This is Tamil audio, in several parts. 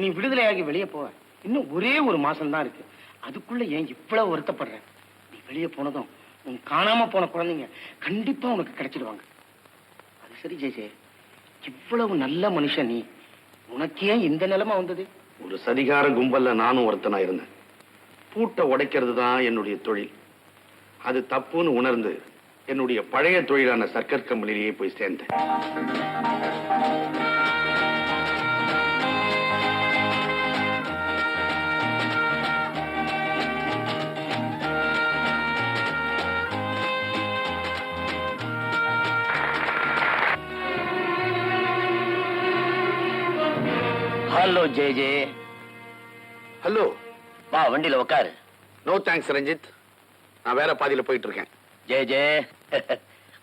நீ விடுதலையாகி வெளியே போவ. இன்னும் ஒரே ஒரு மாசம் தான் இருக்கு. அதுக்குள்ள ஏன் இவ்வளவு வருத்தப்படுற? நீ வெளியே போனதும் உன் காணாம போன குழந்தைங்க கண்டிப்பா உனக்கு கிடைச்சிடுவாங்க. அது சரி ஜெய்ஜே, இவ்வளவு நல்ல மனுஷன் நீ, உனக்கு ஏன் இந்த நிலைமை வந்தது? ஒரு சதிகார கும்பல்ல நானும் ஒருத்தனா இருந்தேன். பூட்டை உடைக்கிறது தான் என்னுடைய தொழில். அது தப்புன்னு உணர்ந்து என்னுடைய பழைய தொழிலான சர்க்கஸ் கம்பெனிலேயே போய் சேர்ந்தேன். Hello J. ஹலோ. வா வண்டியில உட்காரு. நோ தேங்க்ஸ் ரஞ்சித், நான் வேற பாதியில போயிட்டு இருக்கேன். ஜே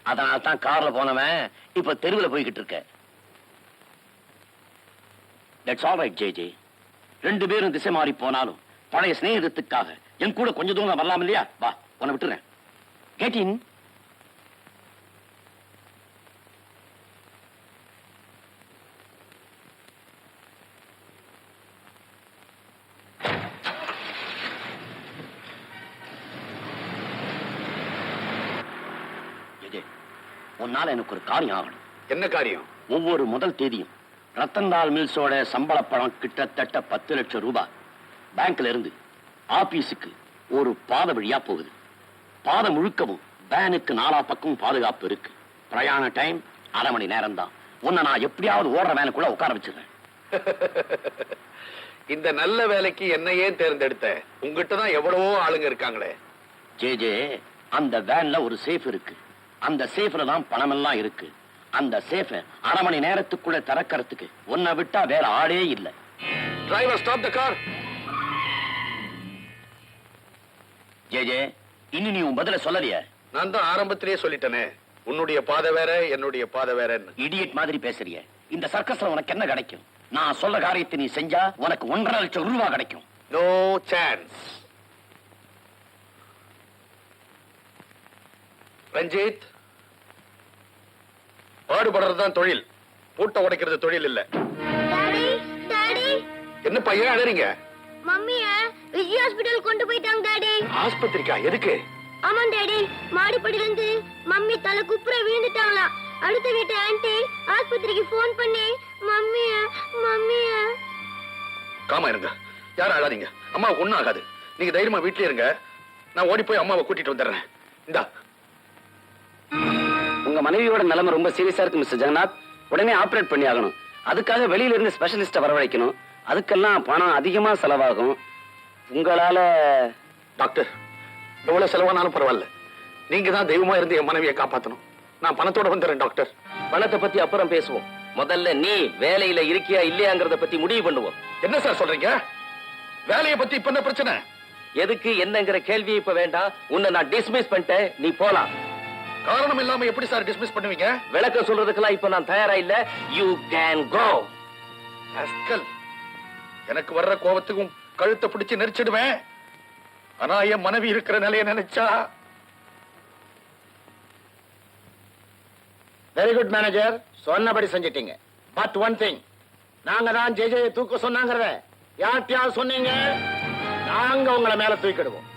அதனால தான் கார்ல போனவன் இப்ப தெருவில் போய்கிட்டு இருக்க. That's all right J. ரெண்டு பேரும் திசை மாறி போனாலும் பழைய சிநேகிதத்துக்காக என் கூட கொஞ்சம் தூரம் வரலாம் இல்லையா? வா, உன்னை விட்டுறேன். Get in. உன்னால எனக்கு ஒரு காரியம் ஆகணும். என்ன காரியம்? ஒவ்வொரு முதல் தேதியும் ரத்தன்லால் மில்ஸோட சம்பள பணம் கிட்டத்தட்ட 10 லட்சம் ரூபாய் பேங்க்ல இருந்து ஆபீஸுக்கு ஒரு பாதை வழியா போகுது. பாதை முழுக்கவும் வேனுக்கு 4 பக்கமும் பாதுகாப்பு இருக்கு. பிரயாண டைம் 1/2 மணி நேரம் தான். உன்னை நான் எப்படியாவது ஓடுற வேனுக்குள்ள உட்கார வச்சிருக்கேன். இந்த நல்ல வேலைக்கு என்னையே தேர்ந்தெடுத்த உங்ககிட்ட தான் எவ்வளவோ ஆளுங்க இருக்காங்களே. ஜே அந்த வேன்ல ஒரு சேஃப் இருக்கு. அந்த சேஃப்ல தான் பணம் எல்லாம் இருக்கு. அந்த சேஃப 1/2 மணி நேரத்துக்குள்ள திறக்கிறதுக்கு உன்னை விட்டா வேற ஆளே இல்ல. Driver stop the car. J இன்னும் நீ உன் பதில சொல்லலையே. நான் தான் ஆரம்பத்திலேயே சொல்லிட்டேனே, உன்னுடைய பாதை வேற என்னுடைய பாதை வேறன்னு. இடியட் மாதிரி பேசுறிய. இந்த சர்க்கஸ்ல உனக்கு என்ன கிடைக்கும்? நான் சொல்ல காரியத்தை நீ செஞ்சா உனக்கு 1.5 லட்சம் ரூபாய் கிடைக்கும். No chance. ரஞ்சித், பாடுபடுறதுதான் தொழில், பூட்டை உடைக்கிறது தொழில் இல்ல. என்ன பையன் அழறீங்க? மம்மிய விஜய் ஹாஸ்பிடல் கொண்டு போயிட்டாங்க டாடி. ஆஸ்பத்திரிக்கா? எதுக்கு? ஆமா டாடி, மாடிப்படியில இருந்து மம்மி தலை குப்புற விழுந்துட்டாங்களா. அடுத்த வீட்டு ஆன்ட்டி ஆஸ்பத்திரிக்கு போன் பண்ணி மம்மிய காமா இருங்க, யாரும் அழாதீங்க. அம்மாவுக்கு ஒண்ணும் ஆகாது. நீங்க தைரியமா வீட்லயே இருங்க. நான் ஓடி போய் அம்மாவை கூட்டிட்டு வந்துடுறேன். இந்தா. உங்க மனைவியோட நிலைமை ரொம்ப சீரியஸா இருக்கு மிஸ்டர் ஜெகநாத். உடனே ஆபரேட் பண்ணி ஆகணும். அதுக்காக வெளியில இருந்து ஸ்பெஷலிஸ்ட வரவழைக்கணும். அதுக்கெல்லாம் பணம் அதிகமா செலவாகும். உங்களால டாக்டர், எவ்வளவு செலவானாலும் பரவாயில்ல, நீங்க தான் தெய்வமா இருந்து என் மனைவியை காப்பாத்தணும். நான் பணத்தோட வந்துடுறேன் டாக்டர். பணத்தை பத்தி அப்புறம் பேசுவோம். முதல்ல நீ வேலையில இருக்கியா இல்லையாங்கிறத பத்தி முடிவு பண்ணுவோம். என்ன சார் சொல்றீங்க? வேலையை பத்தி இப்ப என்ன பிரச்சனை? எதுக்கு என்னங்கிற கேள்வி இப்ப வேண்டாம். உன்னை நான் டிஸ்மிஸ் பண்ணிட்டேன், நீ போலாம். காரணம் இல்லாம எப்படி சார் டிஸ்மிஸ் பண்ணுவீங்க? விளக்கம் சொல்றதுக்கெல்லாம் இப்ப நான் தயாரா இல்ல. You can go. எனக்கு வர்ற கோபத்துக்கும் கழுத்தை பிடிச்சு நெரிச்சிடுவேன். ஆனா என் மனைவி இருக்கிற நிலையை நினைச்சா. வெரி குட் மேனேஜர், சொன்னபடி செஞ்சிட்டீங்க. பட் ஒன் திங், நாங்க தான் ஜெய தூக்க சொன்னாங்கிறத யார்கிட்டயாவது சொன்னீங்க, நாங்க உங்களை மேல தூக்கிடுவோம்.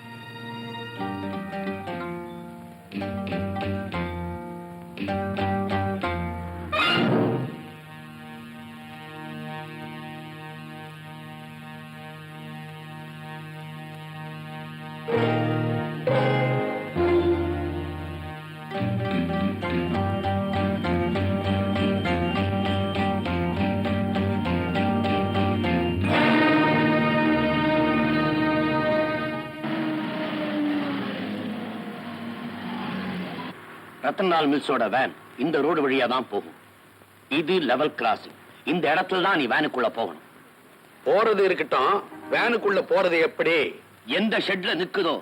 ரத்தன்லால் மில்ஸோட வேன் இந்த ரோடு வழியா தான் போகும். இது லெவல் கிராசிங். இந்த இடத்துல தான் நீ வேனுக்குள்ள போகணும். போறது இருக்கட்டும், வேனுக்குள்ள போறது எப்படி? எந்த ஷெட்ல நிக்குதோ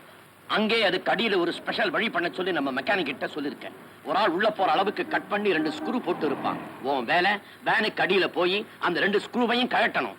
அங்கே அதுக்கு அடியில ஒரு ஸ்பெஷல் வழி பண்ண சொல்லி நம்ம மெக்கானிக் கிட்ட சொல்லிருக்கேன். ஒரு ஆள் உள்ள போற அளவுக்கு கட் பண்ணி 2 ஸ்க்ரூ போட்டு இருப்பான். உன் வேலை வேனுக்கு அடியில போய் அந்த 2 ஸ்க்ரூவையும் கழட்டணும்.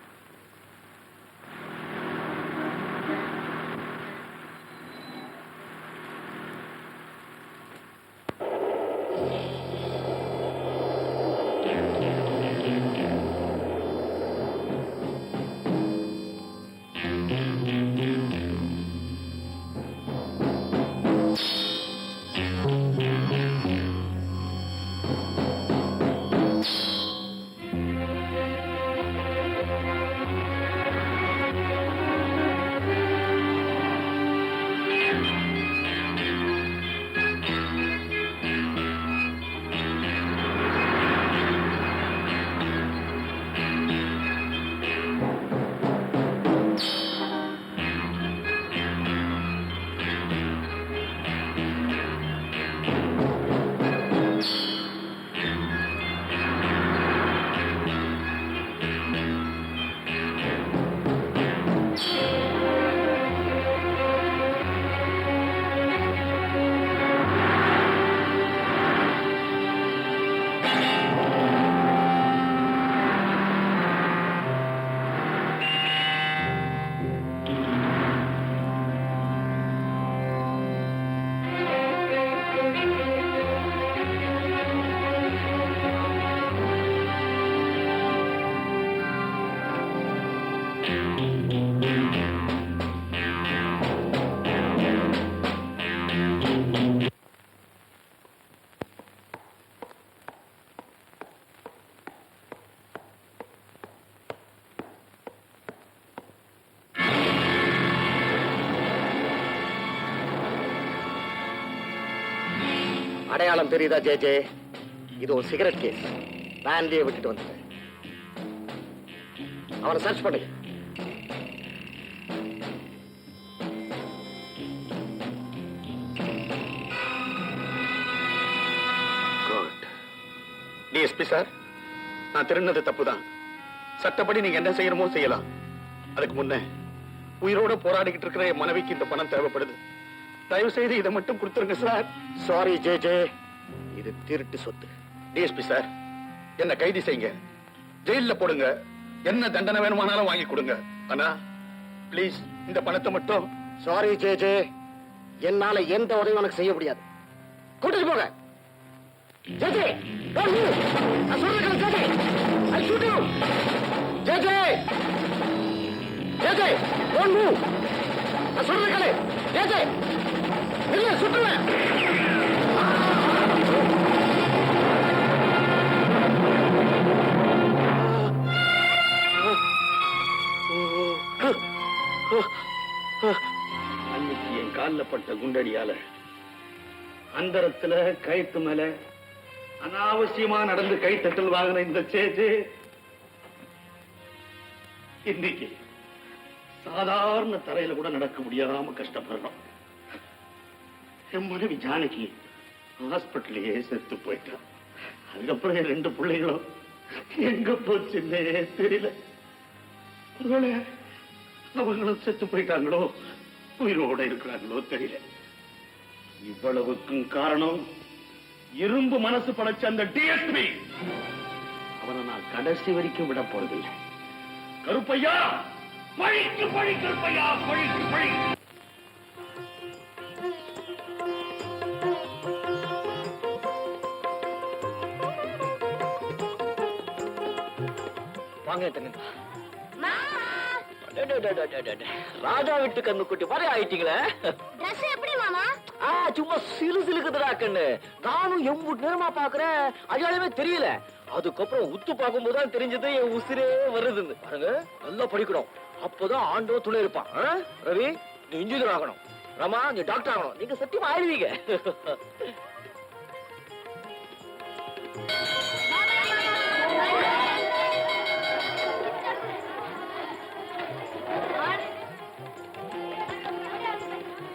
அடையாளம் தெரியுதா ஜே? இது ஒரு சிகரெட் கேஸ். வேன்லயே விட்டுட்டு வந்துட்டேன். அவனை சர்ச் பண்ணுங்க. டிஎஸ்பி சார், நான் திருநது தப்புதான். சட்டப்படி நீங்க என்ன செய்யணுமோ செய்யலாம். அதுக்கு முன்ன உயிரோட போராடிக்கிட்டு இருக்கிற என் மனைவிக்கு இந்த பணம் தேவைப்படுது. தயவு செய்து இதை மட்டும் கொடுத்துருங்க சார். சாரி ஜே, இது திருட்டு சொத்து. டிஎஸ்பி சார், என்ன கைது செய்யுங்க, ஜெயில போடுங்க, என்ன தண்டனை வேணுமானாலும் வாங்கி கொடுங்க. ஆனா பிளீஸ் இந்த பணத்தை மட்டும். சாரி ஜே, என்னால எந்த உதவியும் உனக்கு செய்ய முடியாது. கூட்டிட்டு போங்க. J, don't move. நான் சொல்றேன் J. I shoot you. J, don't move. நான் சொல்றேன் ஜே. இல்ல சுட்டுவேன். அன்னைக்கு என் காலில் பட்ட குண்டடியால அந்தரத்துல கயிற்று மேல அனாவசியமா நடந்து கைத்தட்டல் வாங்கின இந்த சேஜே இன்னைக்கு சாதாரண தரையில கூட நடக்க முடியாம கஷ்டப்படுறோம். என் மனைவி ஜானகி ஹாஸ்பிட்டலையே செத்து போயிட்டான். அதுக்கப்புறம் என் 2 பிள்ளைகளும் எங்க போச்சுன்னே தெரியல. ஒருவேளை அவங்களும் செத்து போயிட்டாங்களோ உயிரோட இருக்கிறாங்களோ தெரியல. இவ்வளவுக்கும் காரணம் இரும்பு மனசு படைச்ச அந்த டிஎஸ்பி. அவனை நான் கடைசி வரைக்கும் விட போறதில்லை. கருப்பையா, பழிக்கு பழி கருப்பையா, பழிக்கு பழி. வாங்க. ராஜா வீட்டு கண்ணு குட்டி மாதிரி ஆயிட்டீங்களே. Dress எப்படி மாமா? சும்மா சிலுக்குதுடா கண்ணு. நானும் எம்புட்டு நேரமா பாக்குறேன், அடையாளமே தெரியல. அதுக்கப்புறம் உத்து பார்க்கும் போதுதான் தெரிஞ்சது என் உசிரே வருதுன்னு. பாருங்க, நல்லா படிக்கணும், அப்பதான் ஆண்டோ துணை இருப்பான். ரவி, நீ இன்ஜினியர் ஆகணும். ரமா, நீ டாக்டர் ஆகணும். நீங்க சத்தியமா ஆயிடுவீங்க.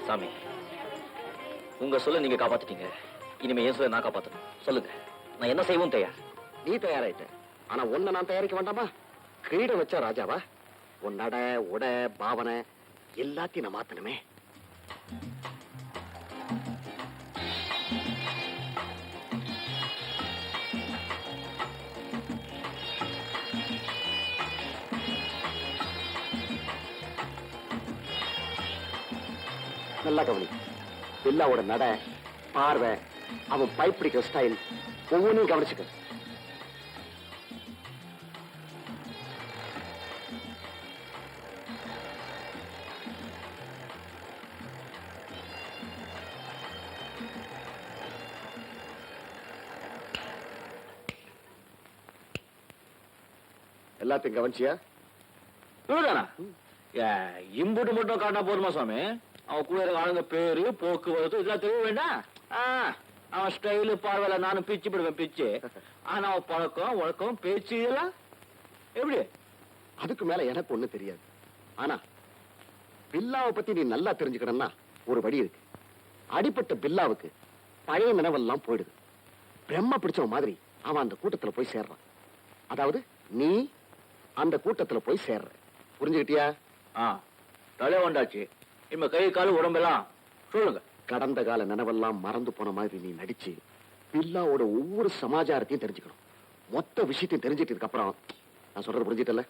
சாமி, உங்க சொல்ல நீங்க காப்பாத்திட்டீங்க. இனிமே ஏன் சொல்ல நான் காப்பாத்தணும். சொல்லுங்க, நான் என்ன செய்வோம் தயார். நீ தயாராயிட்ட, ஆனா ஒன்ன நான் தயாரிக்க வேண்டாமா? கிரீடம் வச்சா ராஜாவா? உன் நட உட பாவனை எல்லாத்தையும் நான் மாத்தணுமே. நல்லா கவனி. பில்லாவோட நட, பார்வை, அவன் பைப் பிடிக்கிற ஸ்டைல் ஒவ்வொன்றையும் கவனிச்சுக்க. எல்லாத்தையும் கவனிச்சியா? இவ்வளவுதானா? இம்புட்டு மட்டும் காட்டினா போதுமா சுவாமி? அவன் கூட இருக்க ஆளுங்க பேரு, போக்குவரத்து இதெல்லாம் தெரிய வேண்டாம். அவன் ஸ்டைலு பார்வையில நானும் பிச்சு விடுவேன் பிச்சு. ஆனா அவன் பழக்கம் வழக்கம் பேச்சு இதெல்லாம் எப்படி? அதுக்கு மேல எனக்கு ஒண்ணு தெரியாது. ஆனா பில்லாவை பத்தி நீ நல்லா தெரிஞ்சுக்கணும்னா ஒரு வழி இருக்கு. அடிப்பட்ட பில்லாவுக்கு பழைய நினைவெல்லாம் போயிடுது. பிரம்ம பிடிச்ச மாதிரி அவன் அந்த கூட்டத்துல போய் சேர்றான். அதாவது நீ அந்த கூட்டத்துல போய் சேர்ற. புரிஞ்சுக்கிட்டியா? தலை வந்தாச்சு. இம்ம கை காலு உடம்பெல்லாம் சொல்லுங்க. கடந்த கால நினைவெல்லாம் மறந்து போன மாதிரி நீ நடிச்சு பில்லாவோட ஒவ்வொரு சமாச்சாரத்தையும் தெரிஞ்சுக்கணும். மொத்த விஷயத்தையும் தெரிஞ்சிட்டதுக்கு அப்புறம் நான் சொல்றது புரிஞ்சிட்டல?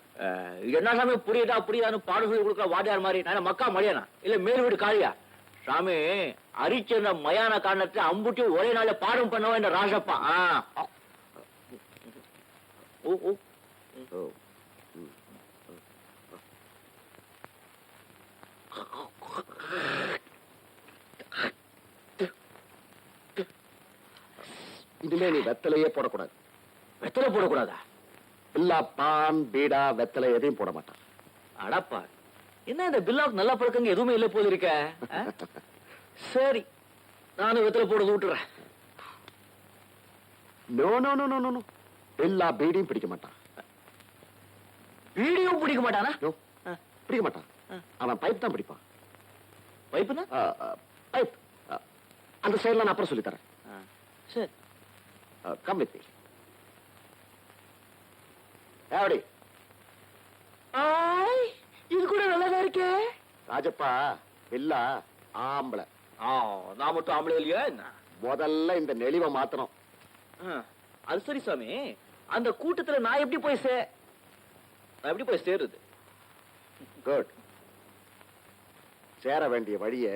என்ன சாமி புரியுதா புரியுதான்னு பாடம் சொல்லி கொடுக்குற வாத்தியார் மாதிரி நான் மக்கா மலையானா இல்ல மேல் வீடு காளியா? சாமி அரிச்சந்த மயான காரணத்தை அம்புட்டி ஒரே நாள பாடம் பண்ணவன் இந்த ராசப்பா. ஓ ஓ ஓ. இனிமே நீ வெத்தலையே போடக்கூடாது. வெத்தலை போடக்கூடாதா? பில்லா பான் பீடா வெத்தலை எதையும் போட மாட்டான். அடப்பா, என்ன இந்த பில்லாவுக்கு நல்ல பழக்கங்க எதுவுமே இல்ல போல இருக்க. சரி, நானும் வெத்தலை போடுறது விட்டுறேன். No no no no no. Billa பீடியும் பிடிக்க மாட்டான். வீடியோ பிடிக்க மாட்டானா? நோ, பிடிக்க மாட்டான். அவன் பைப் தான் பிடிப்பான். வைப்புனா? பைப். அந்த சைடுல நான் அப்புறம் சொல்லி தரேன். சரி, கம் வித் மீ. எப்படி இது கூட நல்லதா இருக்கே. ராஜப்பா, பில்லா ஆம்பளை. நான் மட்டும் ஆம்பளை இல்லையா என்ன? முதல்ல இந்த நெளிவை மாத்தணும். அது சரி சாமி, அந்த கூட்டத்துல நான் எப்படி போய் சேருது? குட். சேர வேண்டிய வழிய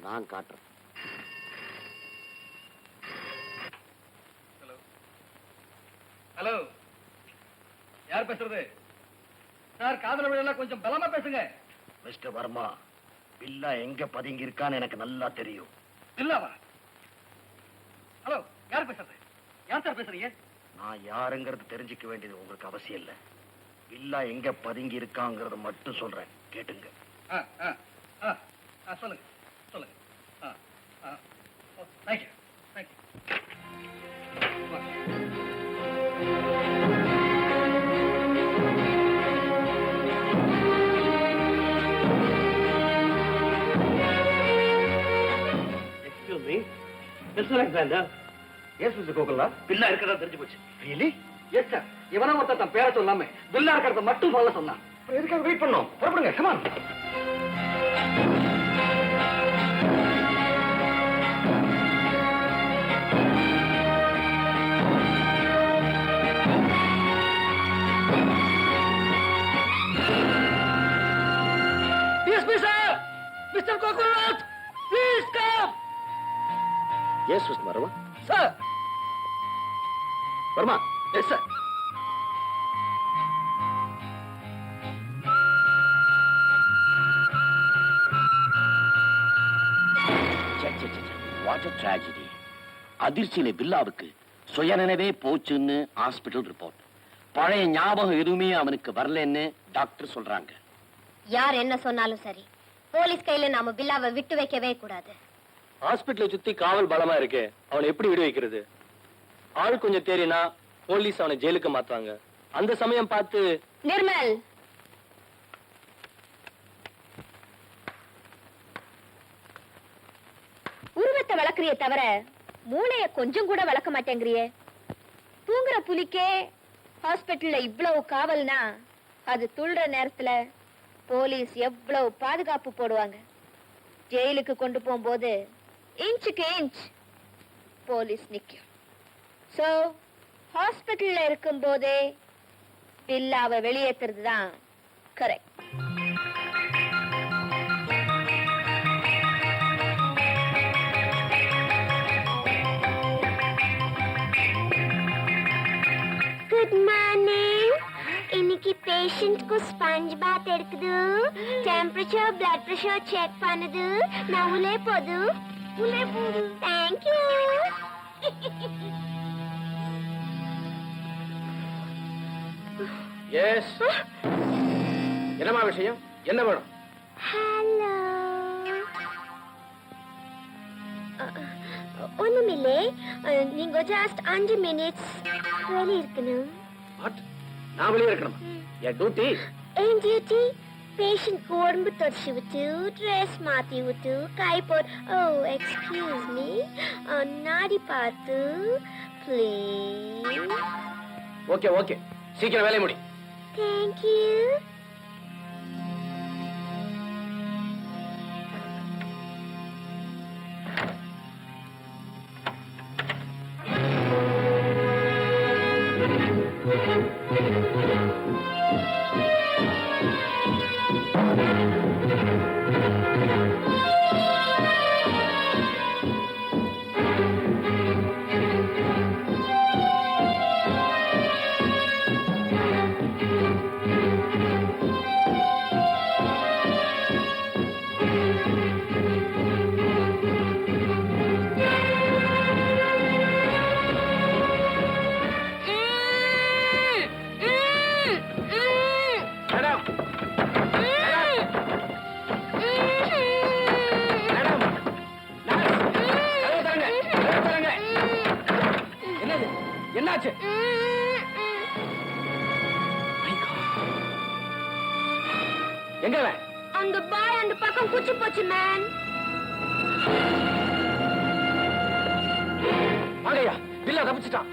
நான் காட்டுறேன். ஹலோ, யார் பேசுறது? சார், காதல விழா கொஞ்சம் பலமா பேசுங்க. மிஸ்டர் வர்மா, பில்லா எங்க பதுங்கி இருக்கான்னு எனக்கு நல்லா தெரியும். இல்லாவா? ஹலோ, யார் பேசுறது? யார் சார் பேசுறீங்க? நான் யாருங்கிறது தெரிஞ்சுக்க வேண்டியது உங்களுக்கு அவசியம் இல்ல. பில்லா எங்க பதுங்கி இருக்காங்கிறத மட்டும் சொல்றேன், கேட்டுங்க. சொல்லுங்க சொல்லுங்க. Thank you thank you. Excuse me, Mr. Alexander. Yes, Mr. Gokula. பில்லா இருக்கிறதா தெரிஞ்சு போச்சு. Really? Yes sir. இவனா ஒருத்தன் தன் பேரை சொல்லாம பில்லா இருக்கிறத மட்டும் சொல்ல சொன்னான். அப்புறம் எதுக்காக வெயிட் பண்ணோம்? புறப்படுங்க, come on. Mr. Coconut, please come. Yes, Mr. Varma. Sir. Varma. Yes, sir. What a tragedy. அதிர்ச்சியில பில்லாவுக்கு சுயநினைவே போச்சுன்னு ஹாஸ்பிடல் ரிப்போர்ட். பழைய ஞாபகம் எதுவுமே அவனுக்கு வரலன்னு டாக்டர் சொல்றாங்க. யார் என்ன சொன்னாலும் சரி, போலீஸ் கையில நாம பில்லாவை விட்டு வைக்கவே கூடாது. ஹாஸ்பிட்டலை சுத்தி காவல் பலமா இருக்கு, அவனை எப்படி விடு வைக்கிறது? ஆள் கொஞ்சம் தேறினா போலீஸ் அவனை ஜெயிலுக்கு மாத்துவாங்க. அந்த சமயம் பார்த்து நிர்மல், உருவத்தை வளர்க்கறியே தவிர மூளைய கொஞ்சம் கூட வளர்க்க மாட்டேங்கிறியே. தூங்குற புலிக்கே ஹாஸ்பிட்டல்ல இவ்வளவு காவல்னா அது துள்ளுற நேரத்துல போலீஸ் எவ்வளவு பாதுகாப்பு போடுவாங்க. ஜெயிலுக்கு கொண்டு போகும்போது இன்ச்சுக்கு இன்ச் போலீஸ் நிக்கும். சோ ஹாஸ்பிட்டல்ல இருக்கும் போதே பில்லாவை வெளியேற்றுறது தான் கரெக்ட். Good morning. இன்னைக்கு பேஷண்ட்க்கு ஸ்பஞ்ச் பாத் எடுக்குது, டெம்பரேச்சர் பிளட் பிரஷர் செக் பண்ணுது. நான் உள்ளே போது தேங்க்யூ. எஸ். என்னம்மா விஷயம்? என்ன வேணும்? ஹலோ. ஒண்ணுமில்லை. நீங்க ஜஸ்ட் 5 மினிட்ஸ் வெளியே இருக்கணும். வாட்? நான் வெளியே இருக்கணுமா? என் டியூட்டி. ஏன் டியூட்டி? பேஷண்ட் உடம்பு தொடச்சி விட்டு ட்ரெஸ் மாத்தி விட்டு கை போட்டு எக்ஸ்கியூஸ் மீ நாடி பார்த்து ப்ளீஸ். ஓகே ஓகே, சீக்கிரம் வேலையை முடி. தேங்க்யூ. மேடம், மேடம், கதவை தரங்க. என்னது? என்னாச்சு? எங்க அவன்? அந்த பாய் அந்த பக்கம் குச்சி போச்சு மேன். வாங்கய்யா, பில்லா தப்பிச்சிட்டான்.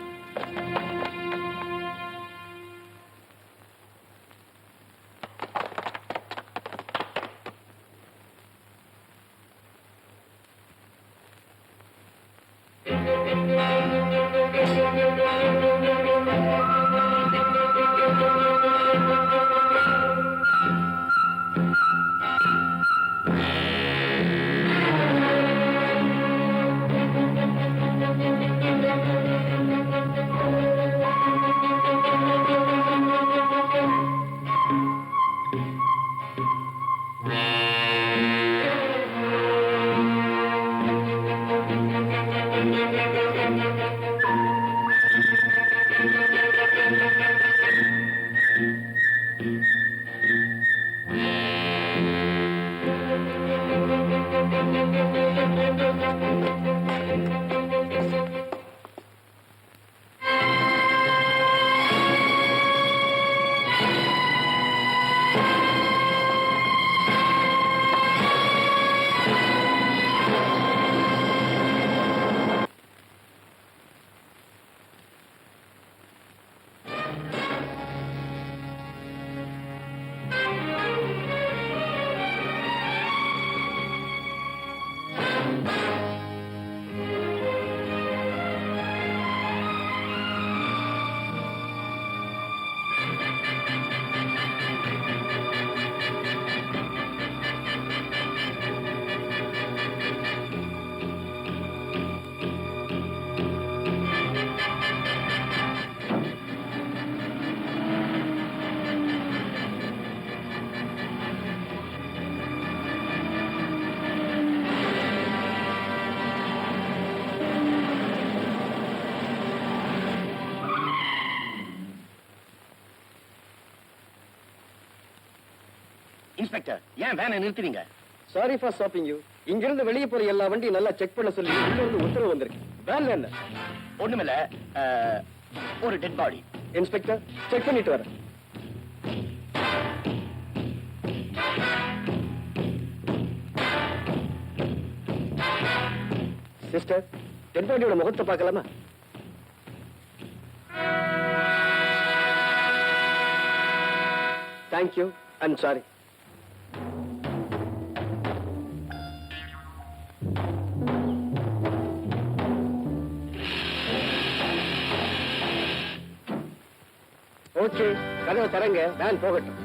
இன்ஸ்பெக்டர், ஏன் வேனை நிறுத்துறீங்க? Sorry for stopping you. இங்கிருந்து வெளியே போற எல்லா வண்டியும் நல்லா செக் பண்ண சொல்லி உள்ள இருந்து உத்தரவு வந்திருக்கு. வேன்ல என்ன? ஒண்ணுமில்ல, ஒரு டெட் பாடி. இன்ஸ்பெக்டர், செக் பண்ணிட்டு வரேன். சிஸ்டர், டெட் பாடியோட முகத்தை பார்க்கலாமா? தேங்க்யூ. I'm sorry. ஓகே, கதவை தரங்க, வேன் போகட்டும்.